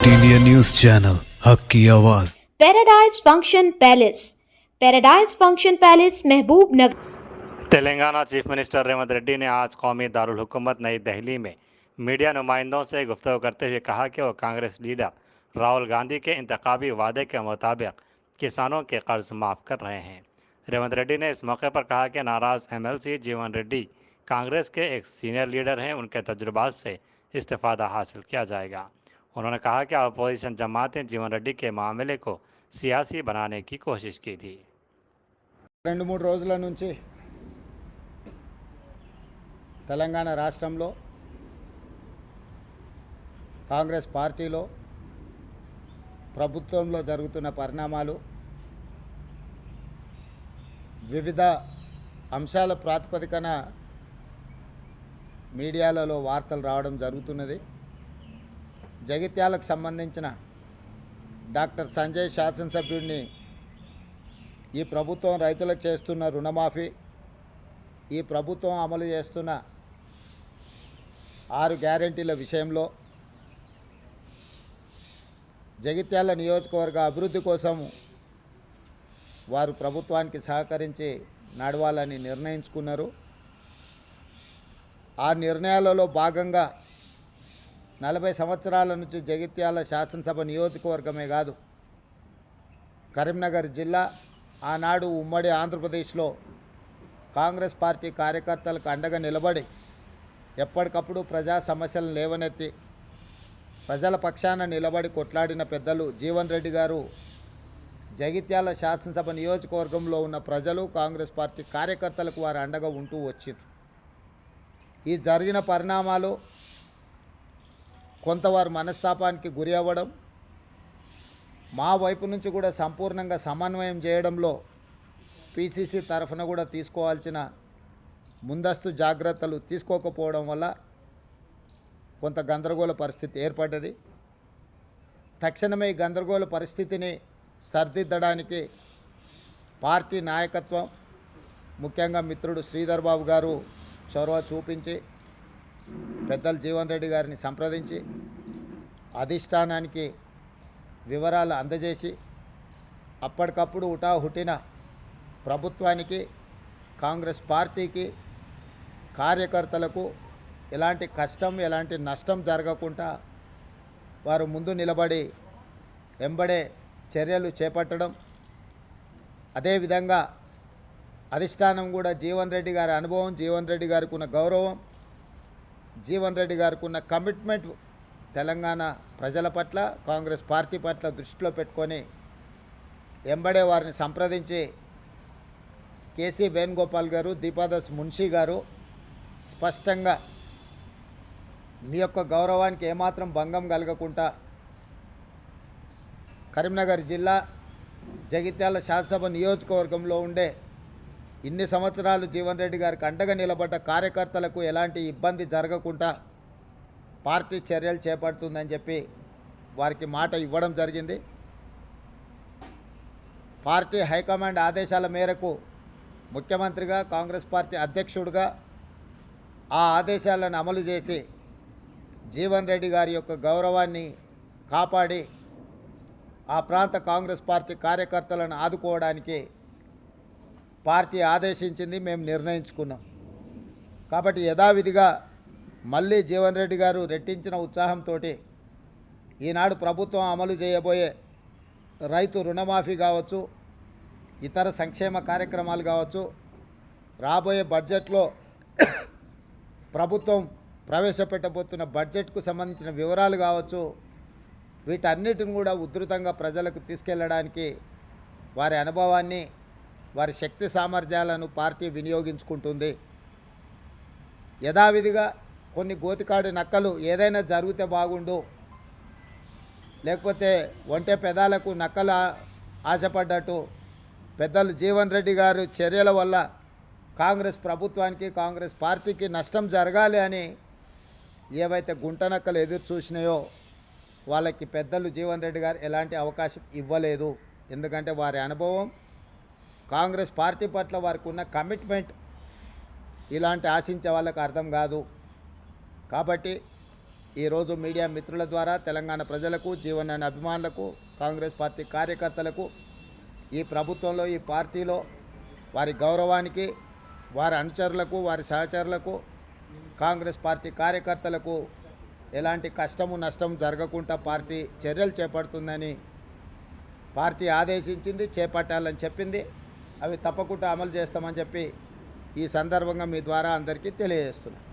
India news channel हक की आवाज। पैराडाइज फंक्शन पैलेस महबूब नगर। तेलंगाना चीफ मिनिस्टर रेवंत रेड्डी ने आज कौमी दारुल हुकूमत नई दिल्ली में मीडिया नुमाइंदों से गुफ्तगू करते हुए कहा कि वो कांग्रेस लीडर राहुल गांधी के इंतखाबी वादे के मुताबिक किसानों के कर्ज माफ़ कर रहे हैं। रेवंत रेड्डी ने इस मौके पर कहा कि नाराज़ एमएलसी जीवन रेड्डी कांग्रेस के एक सीनियर लीडर हैं, उनके तजुर्बात से इस्तेफादा हासिल किया जाएगा। उन्होंने कहा कि अपोजिशन जमातें जीवन रेड्डी के मामले को सियासी बनाने की कोशिश की थी। 2-3 రోజుల నుంచి తెలంగాణ రాష్ట్రంలో కాంగ్రెస్ పార్టీలో ప్రభుత్వంలో జరుగుతున్న పరిణామాలు వివిధ అంశాల ప్రాతిపదికన మీడియాలలో వార్తలు రావడం జరుగుతున్నది। జగిత్యాలకు సంబంధించిన డాక్టర్ సంజయ్ శాసనసభ్యుడిని ఈ ప్రభుత్వం రైతులకు చేస్తున్న రుణమాఫీ, ఈ ప్రభుత్వం అమలు చేస్తున్న 6 గ్యారెంటీల విషయంలో జగిత్యాల నియోజకవర్గ అభివృద్ధి కోసం వారు ప్రభుత్వానికి సహకరించి నడవాలని నిర్ణయించుకున్నారు। ఆ నిర్ణయాలలో భాగంగా 40 సంవత్సరాల నుంచి జగిత్యాల శాసనసభ నియోజకవర్గమే కాదు, కరీంనగర్ జిల్లా ఆనాడు ఉమ్మడి ఆంధ్రప్రదేశ్లో కాంగ్రెస్ పార్టీ కార్యకర్తలకు అండగా నిలబడి ఎప్పటికప్పుడు ప్రజా సమస్యలను లేవనెత్తి ప్రజల పక్షాన నిలబడి కొట్లాడిన పెద్దలు జీవన్ రెడ్డి గారు జగిత్యాల శాసనసభ నియోజకవర్గంలో ఉన్న ప్రజలు కాంగ్రెస్ పార్టీ కార్యకర్తలకు వారు అండగా ఉంటూ వచ్చారు। ఈ జరిగిన పరిణామాలు కొంతవారు మనస్తాపానికి గురి అవ్వడం, మా వైపు నుంచి కూడా సంపూర్ణంగా సమన్వయం చేయడంలో పీసీసీ తరఫున కూడా తీసుకోవాల్సిన ముందస్తు జాగ్రత్తలు తీసుకోకపోవడం వల్ల కొంత గందరగోళ పరిస్థితి ఏర్పడ్డది। తక్షణమే ఈ గందరగోళ పరిస్థితిని సరిదిద్దడానికి పార్టీ నాయకత్వం, ముఖ్యంగా మిత్రుడు శ్రీధర్ బాబు గారు చొరవ చూపించి పెద్దలు జీవన్ రెడ్డి గారిని సంప్రదించి అధిష్టానానికి వివరాలు అందజేసి అప్పటికప్పుడు హుటాహుటిన ప్రభుత్వానికి, కాంగ్రెస్ పార్టీకి, కార్యకర్తలకు ఎలాంటి కష్టం, ఎలాంటి నష్టం జరగకుండా వారు ముందు నిలబడి వెంబడే చర్యలు చేపట్టడం, అదేవిధంగా అధిష్టానం కూడా జీవన్ రెడ్డి గారి అనుభవం, జీవన్ రెడ్డి గారికి ఉన్న గౌరవం, జీవన్ రెడ్డి గారికి ఉన్న కమిట్మెంట్ తెలంగాణ ప్రజల పట్ల, కాంగ్రెస్ పార్టీ పట్ల దృష్టిలో పెట్టుకొని వెంబడే వారిని సంప్రదించి కేసీ వేణుగోపాల్ గారు, దీపాదాస్ మున్షి గారు స్పష్టంగా మీ యొక్క గౌరవానికి ఏమాత్రం భంగం కలగకుండా కరీంనగర్ జిల్లా జగిత్యాల శాసనసభ నియోజకవర్గంలో ఉండే ఇన్ని సంవత్సరాలు జీవన్ రెడ్డి గారికి అండగా నిలబడ్డ కార్యకర్తలకు ఎలాంటి ఇబ్బంది జరగకుండా పార్టీ చర్యలు చేపడుతుందని చెప్పి వారికి మాట ఇవ్వడం జరిగింది। పార్టీ హైకమాండ్ ఆదేశాల మేరకు ముఖ్యమంత్రిగా, కాంగ్రెస్ పార్టీ అధ్యక్షుడిగా ఆ ఆదేశాలను అమలు చేసి జీవన్ రెడ్డి గారి యొక్క గౌరవాన్ని కాపాడి ఆ ప్రాంత కాంగ్రెస్ పార్టీ కార్యకర్తలను ఆదుకోవడానికి పార్టీ ఆదేశించింది, మేము నిర్ణయించుకున్నాం। కాబట్టి యథావిధిగా మళ్ళీ జీవన్ రెడ్డి గారు రెట్టించిన ఉత్సాహంతో ఈనాడు ప్రభుత్వం అమలు చేయబోయే రైతు రుణమాఫీ కావచ్చు, ఇతర సంక్షేమ కార్యక్రమాలు కావచ్చు, రాబోయే బడ్జెట్లో ప్రభుత్వం ప్రవేశపెట్టబోతున్న బడ్జెట్కు సంబంధించిన వివరాలు కావచ్చు, వీటన్నిటిని కూడా ఉధృతంగా ప్రజలకు తీసుకెళ్లడానికి వారి అనుభవాన్ని, వారి శక్తి సామర్థ్యాలను పార్టీ వినియోగించుకుంటుంది। యథావిధిగా కొన్ని గోతికాడు నక్కలు ఏదైనా జరిగితే బాగుండు, లేకపోతే ఒంటె పెదాలకు నక్కలు ఆశపడ్డట్టు పెద్దలు జీవన్ రెడ్డి గారు చర్యల వల్ల కాంగ్రెస్ ప్రభుత్వానికి, కాంగ్రెస్ పార్టీకి నష్టం జరగాలి అని ఏవైతే గుంట నక్కలు ఎదురు చూసినాయో వాళ్ళకి పెద్దలు జీవన్ రెడ్డి గారు ఎలాంటి అవకాశం ఇవ్వలేదు। ఎందుకంటే వారి అనుభవం, కాంగ్రెస్ పార్టీ పట్ల వారికి ఉన్న కమిట్మెంట్ ఇలాంటి ఆశించే వాళ్ళకి అర్థం కాదు। కాబట్టి ఈరోజు మీడియా మిత్రుల ద్వారా తెలంగాణ ప్రజలకు, జీవనాన్ని అభిమానులకు, కాంగ్రెస్ పార్టీ కార్యకర్తలకు, ఈ ప్రభుత్వంలో, ఈ పార్టీలో వారి గౌరవానికి, వారి అనుచరులకు, వారి సహచరులకు, కాంగ్రెస్ పార్టీ కార్యకర్తలకు ఎలాంటి కష్టము నష్టం జరగకుండా పార్టీ చర్యలు చేపడుతుందని పార్టీ ఆదేశించింది, చేపట్టాలని చెప్పింది. అవి తప్పకుండా అమలు చేస్తామని చెప్పి ఈ సందర్భంగా మీ ద్వారా అందరికీ తెలియజేస్తున్నాను.